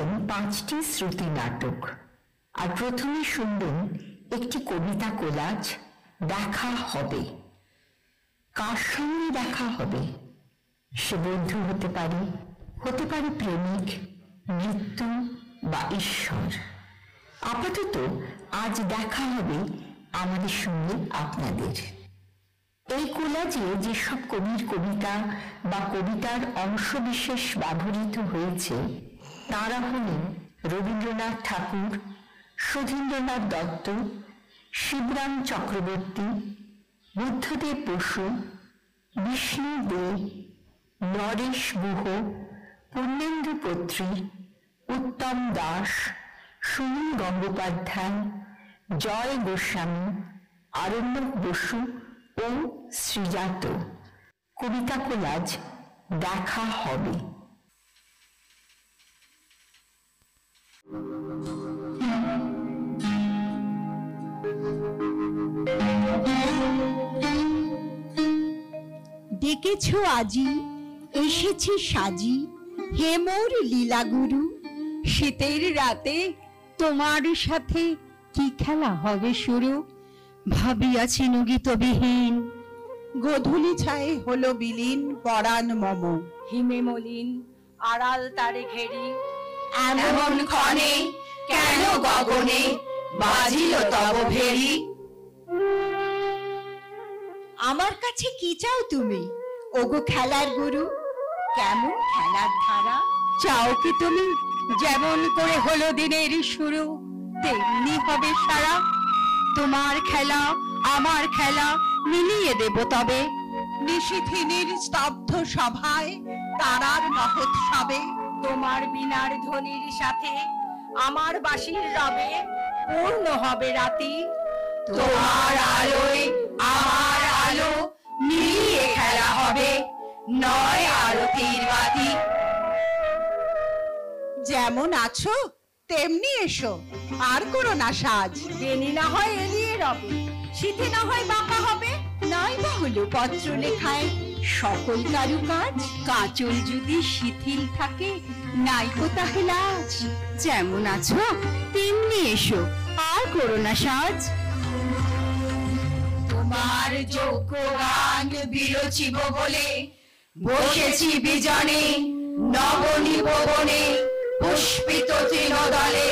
শুনলেন 5টি শ্রুতি নাটক, আর প্রথমে শুনলেন একটি কবিতা কোলাজ, দেখা হবে। কার সঙ্গে দেখা হবে? সে বন্ধু হতে পারে, হতে পারে প্রেমিক, মৃত্যু বা ঈশ্বর। আপাতত আজ দেখা হবে আমাদের সঙ্গে আপনাদের। এই কোলাজে যেসব কবির কবিতা বা কবিতার অংশবিশেষ ব্যবহৃত হয়েছে তারা হলেন রবীন্দ্রনাথ ঠাকুর, সুধীন্দ্রনাথ দত্ত, শিবরাম চক্রবর্তী, বুদ্ধদেব বসু, বিষ্ণু দে, নরেশ গুহ, পূর্ণেন্দু পত্রী, উত্তম দাস, সুনীল গঙ্গোপাধ্যায়, জয় গোস্বামী, আরণ্যক বসু ও শ্রীজাত। কবিতা কোলাজ দেখা হবে। ডেকেছ আজি, এসেছি সাজি, হে মোর লীলাগুরু। শীতের রাতে তোমার সাথে কি খেলা হবে শুরু? ভাবিয়াছি নুগিতবিহীন, গোধূলি ছায়ে হলো বিলীন পরাণ মম। হিমে মলিন আড়াল তারে ঘেরি, এমন ক্ষণে কেন গগনে বাজিল তব ভেরি? আমার কাছে কি চাও তুমি ওগো খেলার গুরু? কেমন খেলার ধারা? চাও কি তুমি যেমন করে হলো দিনের শুরু তেমনি হবে সারা? তোমার খেলা আমার খেলা মিলিয়ে দেব তবে। নিশিথিনীর স্তব্ধ সভায় তারার মহোৎসবে তোমার বিনার ধ্বনির সাথে আমার বাঁশির রবে পূর্ণ হবে রাতি। তোমার আলোয় আমার আলো মিলিয়ে খেলা হবে, নয় আরতির বাতি। যেমন আছো তেমনি এসো, আর করো না সাজ। বেনি না হয় এলিয়ে রবে, শীতে না হয় বাঁকা হবে, নাই বা হলো পত্র লেখায় সকল কারুকাজ। কাঁচল যদি শিথিল থাকে নাইকো তাহলে আজ। যেমন আছো তেমনি এসো, আর করো না সাজ। তোমার যোগ্য গান বিরচিব বলে বসেছি বিজনে, নবনী ভবনে পুষ্পিত তৃণদলে।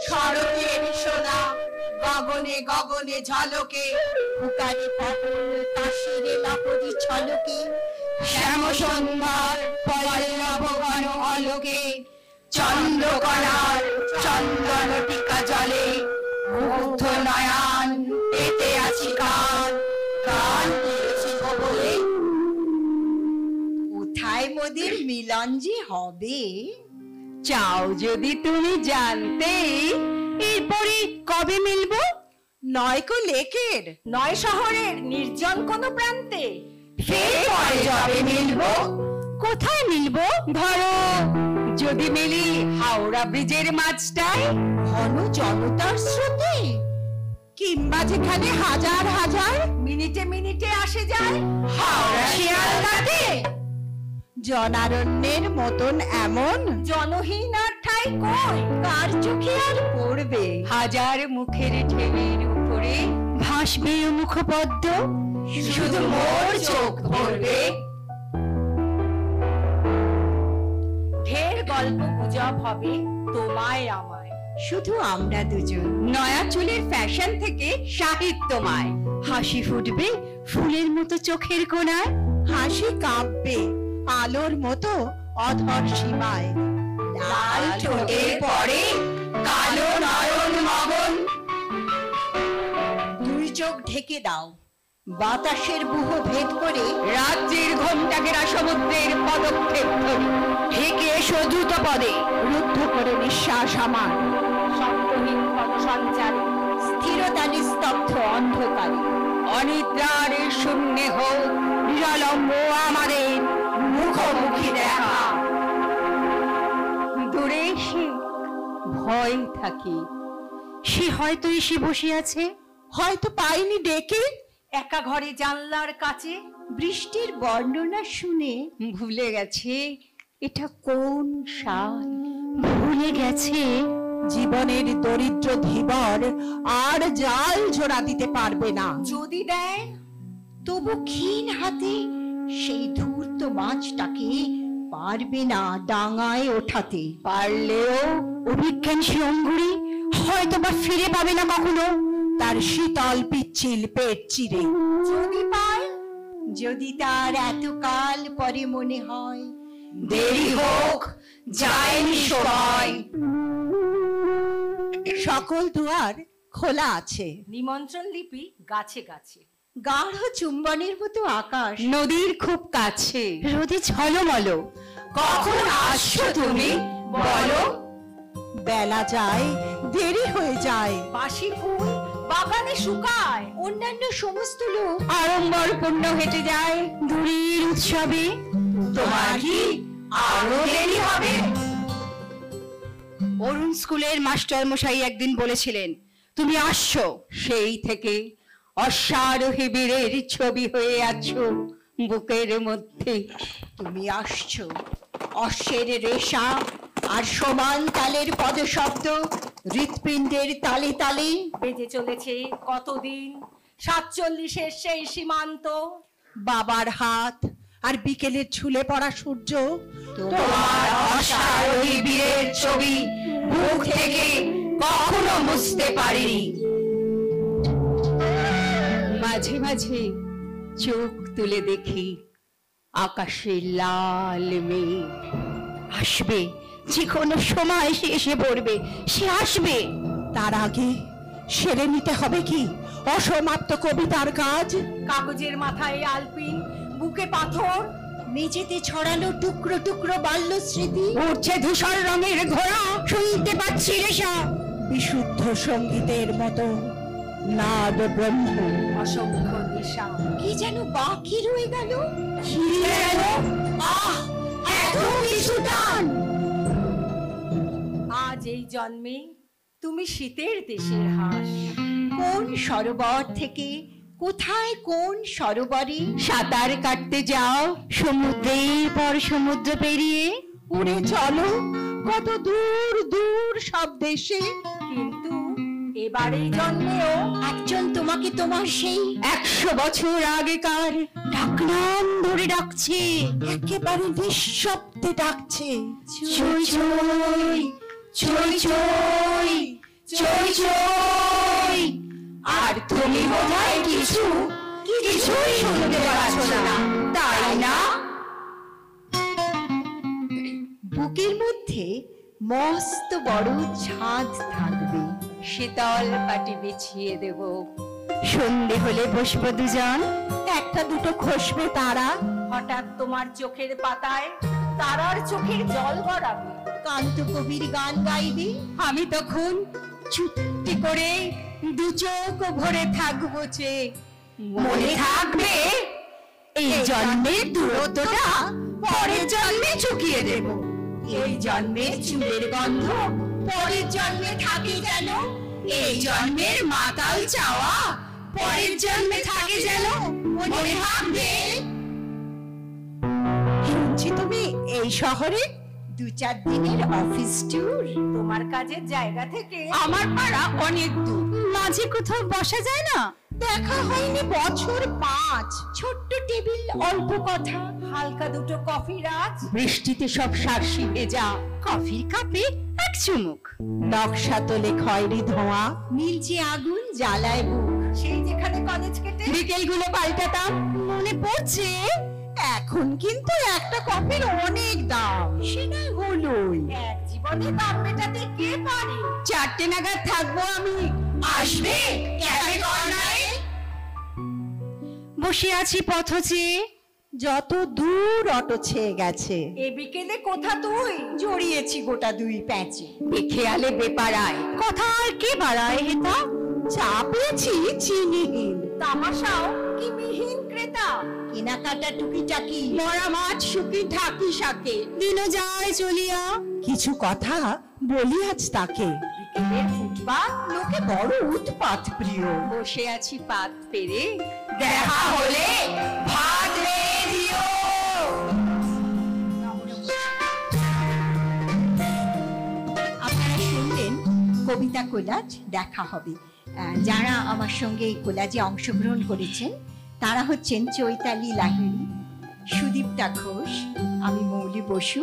সড়কের সোনা গগনে গগনে ঝলকে, হুকারে পবন তাসিরে লাপরি ছলকে। শ্যাম সন্ধ্যার পল্লব ঘন অলোকে, চন্দ্রকণার চন্দন টিকা জলে। মুগ্ধ নয়ন পেতে আছি কান, গান দিয়েছি বলে। কোথায় মোদের মিলন যে হবে? চাও যদি তুমি জানতে, এরপরে কবে মিলবো? নয়কো লেকের নয় শহরের নির্জন কোনো প্রান্তে। ফের পরে যাবে মিলবো। কোথায় মিলবো? ধরো যদি মিলি হাওড়া ব্রিজের মাঝটায়, ঘন জনতার স্রোতে, কিংবা যেখানে হাজার হাজার মিনিটে মিনিটে আসে যায় হাওড়া শিয়ালদাতে। জনারণ্যের মতন এমন জনহীন আর ঠাই কই, কার চোখে আর পড়বে? হাজার মুখের ঢেউয়ের উপরে ভাসবে ও মুখপদ্ম, শুধু মোর চোখ ভরবে। ঢের গল্প গুজব হবে তোমায় আমায়, শুধু আমরা দুজন। নয়া চুলের ফ্যাশন থেকে সাহিত্যময়, হাসি ফুটবে ফুলের মতো চোখের কোণায়। হাসি কাঁপবে আলোর মতো অধর সীমায়। লাল ঠোঁটের পরে কালো নয়ন মগন। দুই চোখ ঢেকে দাও, বাতাসের বুহ ভেদ করে রাজ্যের ঘোমটাঘেরা সমুদ্রের পদক্ষেপ ধরি। ঢেকে এসো দ্রুত পদে, রুদ্ধ করে নিঃশ্বাস আমার। শব্দহীন পদসঞ্চারে স্থিরতা নিস্তব্ধ অন্ধকারে। অনিদ্রার শূন্যে হোক নিরালম্ব আমাদের মুখোমুখি দেখা। দূরে এসে ভয় থাকে, সে হয়তো এসে বসে আছে, হয়তো পাইনি ডেকে। একা ঘরে জানলার কাছে বৃষ্টির বর্ণনা শুনে ভুলে গেছে এটা কোন সাল। ভুলে গেছে জীবনের দরিদ্র ধীবর আর জাল জোড়া দিতে পারবে না। যদি দেয় তবু ক্ষীণ হাতে সেই ধূর্ত মাছটাকে পারবে না ডাঙায় ওঠাতে। পারলেও অভিজ্ঞান সে অঙ্গুরি হয়তো বা ফিরে পাবে না কখনো তার শীতল পিচ্ছিল পেট চিরে। যদি পায়, যদি তার এতকাল পরে মনে হয় দেরি হোক, যায়নি সময়। সকল দুয়ার খোলা আছে। নিমন্ত্রণ লিপি গাছে গাছে, গাঢ় চুম্বনের মতো আকাশ নদীর খুব কাছে, রোদে ঝলমল। কখন আসছো তুমি বলো? বেলা যায়, দেরি হয়ে যায়। বাসি ফুল বাগানে শুকায়, অন্যান্য সমস্ত লোক আড়ম্বর পূর্ণ হেঁটে যায় দূরের উৎসবে। তোমার কি আরো দেরি হবে? অরুণ স্কুলের মাস্টার মশাই একদিন বলেছিলেন তুমি আসছো, সেই থেকে অশ্বারোহী বীরের ছবি হয়ে আছো বুকের মধ্যে। তুমি আসছো, অশ্বের রেশা আর সমান তালের পদশব্দ হৃৎপিণ্ডের তালে তালে বেজে চলেছে কতদিন 47-এর সেই সীমান্ত। বাবার হাত আর বিকেলের ঝুলে পড়া সূর্য, তোমার অশ্বারোহী বীরের ছবি বুক থেকে কখনো মুছতে পারিনি। মাঝে মাঝে চোখ তুলে দেখি আকাশের লাল মেঘ। আসবে, যে কোনো সময় সে এসে পড়বে, সে আসবে। তার আগে সেরে নিতে হবে কি অসমাপ্ত কবিতার কাজ। কাগজের মাথায় আলপিন, বুকে পাথর, মেঝেতে ছড়ানো টুকরো টুকরো বাল্য স্মৃতি। উঠছে ধূসর রঙের ঘোড়া, শুনতে পাচ্ছি রেশা। বিশুদ্ধ সঙ্গীতের মতো নাদ ব্রহ্ম। অসংখ্য নেশা কি যেন বাকি রয়ে গেল। এত কিছু টান। আজ এই জন্মে তুমি শীতের দেশের হাঁস। কোন সরোবর থেকে কোথায় কোন সরোবরে সাঁতার কাটতে যাও সমুদ্রের পর সমুদ্র পেরিয়ে। উড়ে চলো কত দূর দূর সব দেশে। কিন্তু এবার এই জন্মেও একজন তোমাকে তোমার সেই 100 বছর আগেকার ডাকনাম ধরে ডাকছে, একেবারে নিঃশব্দে ডাকছে। চই চই চই চই চই চই। আর তুমি বোধহয় কিছুই শুনতে পাচ্ছ না, তাই না? বুকের মধ্যে মস্ত বড় ছাদ থাকবে, শীতল পাটি বিছিয়ে দেব। সন্ধে হলে বসবো দুজন, একটা দুটো খসবে তারা। হঠাৎ তোমার চোখের পাতায় তারার চোখের জল গড়াবে, কান্ত কবির গান গাইবে। আমি তখন চুপটি করে দু চোখ ভরে থাকবো চেয়ে। মনে থাকবে এই জন্মের দূরত্বটা পরের জন্মে চুকিয়ে দেব। এই জন্মে চুলের গন্ধ পরের জন্মে থাকে যেন। এই জন্মের মাতাল চাওয়া পরের জন্মে থাকে যেন। মনে থাকবে। শুনছি তুমি এই শহরে 2-4 দিনের অফিস ট্যুর। তোমার কাজের জায়গা থেকে আমার পাড়া অনেক দূর, মাঝে কোথাও বসা যায় না। দেখা হয়নি বছর 5। ছোট্ট টেবিল, অল্প কথা, হালকা দুটো কফি রাজ। বৃষ্টিতে সব শার্সি ভেজা, কফির কাপে এক চুমুক। নকশা তোলে খয়েরি ধোঁয়া। নীলচে আগুন জ্বালায় বুক। সেই যেখানে কলেজ কেটে বিকেলগুলো পাল্টাতাম, মনে পড়ছে। এখন কিন্তু একটা কফির অনেক দাম। সে না হলোই, এক জীবনে দাম মেটাতে কে পারে। 4টে নাগাদ থাকবো আমি। আসবে ক্যাফে কর্নারে। বসে আছি পথ চেয়ে, যত দূর অটো ছেয়ে গেছে। এ বিকেলে কোথা তুই জড়িয়েছি গোটা 2 প্যাঁচে। বেখেয়ালে বেপাড়ায় কথা আর কে বাড়ায় হেতা। চা পেয়েছি চিনিহীন। তামাশাও কি মিহিন ক্রেতা। কেনাকাটা টুকিটাকি, মরা মাছ শুকি ঢাকি শাকে। দিনও যায় চলিয়া, কিছু কথা বলি আজ তাকে। বিকেলের ফুটপাত লোকে বড় উৎপাত প্রিয়। বসে আছি পাত পেরে, দেখা হলে ভাত রেঁধে দিও। কবিতা কোলাজ দেখা হবে। যারা আমার সঙ্গে এই কোলাজে অংশগ্রহণ করেছেন তারা হচ্ছেন চৈতালি লাহিড়ী, সুদীপ্তা ঘোষ, আমি মৌলি বসু,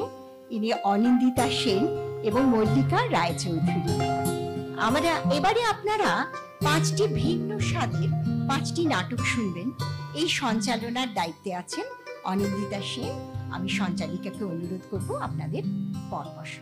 ইনি অনিন্দিতা সেন এবং মল্লিকা রায়চৌধুরী। এবারে আপনারা 5টি ভিন্ন স্বাদের 5টি নাটক শুনবেন। এই সঞ্চালনার দায়িত্বে আছেন অনিন্দিতা সেন। আমি সঞ্চালিকাকে অনুরোধ করব আপনাদের পরামর্শ।